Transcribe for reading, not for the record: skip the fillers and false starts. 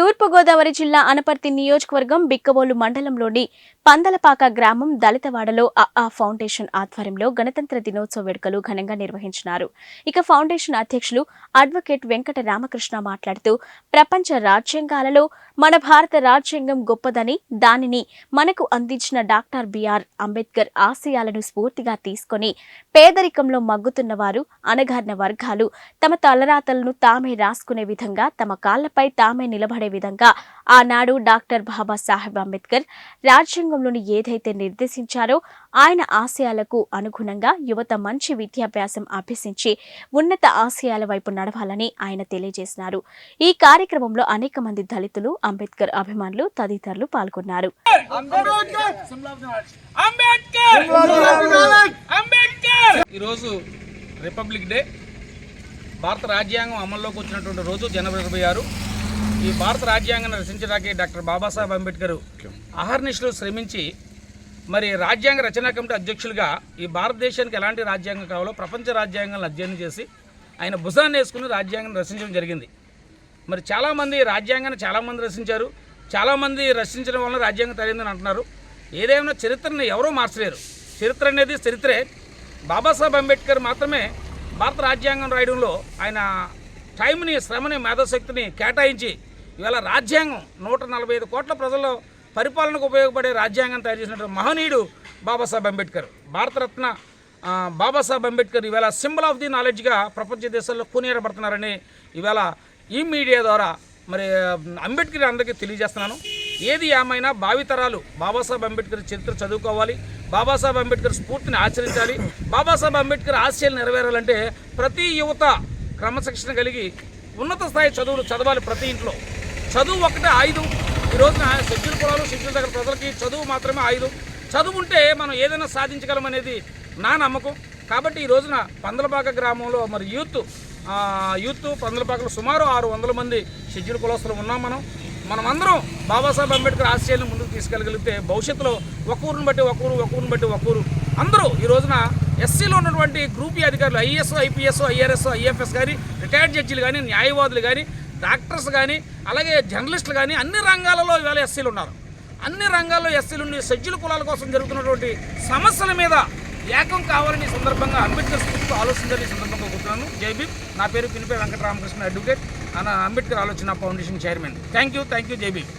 తూర్పుగోదావరి జిల్లా అనపర్తి నియోజకవర్గం బిక్కవోలు మండలంలోని పందలపాక గ్రామం దళితవాడలో అ ఫౌండేషన్ ఆధ్వర్యంలో గణతంత్ర దినోత్సవ వేడుకలు ఘనంగా నిర్వహించినారు. ఇక ఫౌండేషన్ అధ్యక్షులు అడ్వకేట్ వెంకట రామకృష్ణ మాట్లాడుతూ ప్రపంచ రాజ్యాంగాలలో మన భారత రాజ్యాంగం గొప్పదని, దానిని మనకు అందించిన డాక్టర్ బిఆర్ అంబేద్కర్ ఆశయాలను స్ఫూర్తిగా తీసుకొని పేదరికంలో మగ్గుతున్న వారు, అణగారిన వర్గాలు తమ తలరాతలను తామే రాసుకునే విధంగా, తమ కాళ్లపై తామే నిలబడే విధంగా ఆనాడు డాక్టర్ బాబాసాహెబ్ అంబేద్కర్ రాజ్యాంగంలోని ఏదైతే నిర్దేశించారో ఆయన ఆశయాలకు అనుగుణంగా యువత మంచి విద్యాభ్యాసం అభ్యసించి ఉన్నత ఆశయాల వైపు నడవాలని ఆయన తెలియజేసినారు. ఈ కార్యక్రమంలో అనేక మంది దళితులు, అంబేద్కర్ అభిమానులు తదితరులు పాల్గొన్నారు. ఈరోజు రిపబ్లిక్ డే, భారత రాజ్యాంగం అమల్లోకి వచ్చినటువంటి రోజు జనవరి 26. ఈ భారత రాజ్యాంగాన్ని రచించడానికి డాక్టర్ బాబాసాహెబ్ అంబేద్కర్ అహర్నిశలు శ్రమించి మరి రాజ్యాంగ రచనా కమిటీ అధ్యక్షులుగా ఈ భారతదేశానికి ఎలాంటి రాజ్యాంగం కావాలో ప్రపంచ రాజ్యాంగాలను అధ్యయనం చేసి ఆయన భుజాన్ని వేసుకుని రాజ్యాంగాన్ని రచించడం జరిగింది. మరి చాలామంది రాజ్యాంగాన్ని చాలామంది రచించారు, చాలామంది రచించడం వల్ల రాజ్యాంగం తరిందని అంటున్నారు. ఏదేమైనా చరిత్రని ఎవరూ మార్చలేరు. చరిత్ర అనేది చరిత్రే. బాబాసాహెబ్ అంబేద్కర్ మాత్రమే భారత రాజ్యాంగం రాయడంలో ఆయన టైంని, శ్రమని, మేధాశక్తిని కేటాయించి ఇవాళ రాజ్యాంగం 145 కోట్ల ప్రజల పరిపాలనకు ఉపయోగపడే రాజ్యాంగం తయారు చేసినటువంటి మహనీయుడు బాబాసాహెబ్ అంబేద్కర్. భారతరత్న బాబాసాహెబ్ అంబేద్కర్ ఇవాళ సింబల్ ఆఫ్ ది నాలెడ్జ్గా ప్రపంచ దేశాల్లో కొనియాడబడుతున్నారని ఇవాళ ఈ మీడియా ద్వారా మరి అంబేద్కర్ అందరికీ తెలియజేస్తున్నాను. ఏది ఏమైనా భావితరాలు బాబాసాహెబ్ అంబేద్కర్ చరిత్ర చదువుకోవాలి, బాబాసాహెబ్ అంబేద్కర్ స్ఫూర్తిని ఆచరించాలి. బాబాసాహెబ్ అంబేద్కర్ ఆశయాలు నెరవేరాలంటే ప్రతి యువత క్రమశిక్షణ కలిగి ఉన్నత స్థాయి చదువులు చదవాలి. ప్రతి ఇంట్లో చదువు ఒకటే ఆయుధం. ఈ రోజున షెడ్యూల్ కులాలు, షెడ్యూల్ దగ్గర ప్రజలకి చదువు మాత్రమే ఆయుధం. చదువు ఉంటే మనం ఏదైనా సాధించగలమనేది నా నమ్మకం. కాబట్టి ఈ రోజున పందలపాక గ్రామంలో మరి యూత్ పందలపాకలో సుమారు 600 మంది షెడ్యూల్ కులస్తులు ఉన్నాం. మనమందరం బాబాసాహెబ్ అంబేద్కర్ ఆశయాలను ముందుకు తీసుకెళ్ళగలిగితే భవిష్యత్తులో ఒక ఊరిని బట్టి ఒక ఊరు అందరూ ఈ రోజున ఎస్సీలో ఉన్నటువంటి గ్రూప్ ఈ అధికారులు ఐఏఎస్, ఐపీఎస్, ఐఆర్ఎస్, ఐఎఫ్ఎస్ కానీ, రిటైర్డ్ జడ్జీలు కానీ, న్యాయవాదులు కానీ, డాక్టర్స్ కానీ, అలాగే జర్నలిస్టులు కానీ అన్ని రంగాలలో ఇవాళ ఎస్సీలు ఉన్నారు. అన్ని రంగాల్లో ఎస్సీలు ఉండి షెడ్యూల్ కులాల కోసం జరుగుతున్నటువంటి సమస్యల మీద ఏకం కావాలని సందర్భంగా అంబేద్కర్ స్ఫూర్తితో ఆలోచించాలని సందర్భంగా కోరుతున్నాను. జై భీమ్. నా పేరు పినిపే వెంకట రామకృష్ణ, అడ్వకేట్, అంబేద్కర్ ఆలోచన ఫౌండేషన్ చైర్మన్. Thank you. జై భీమ్.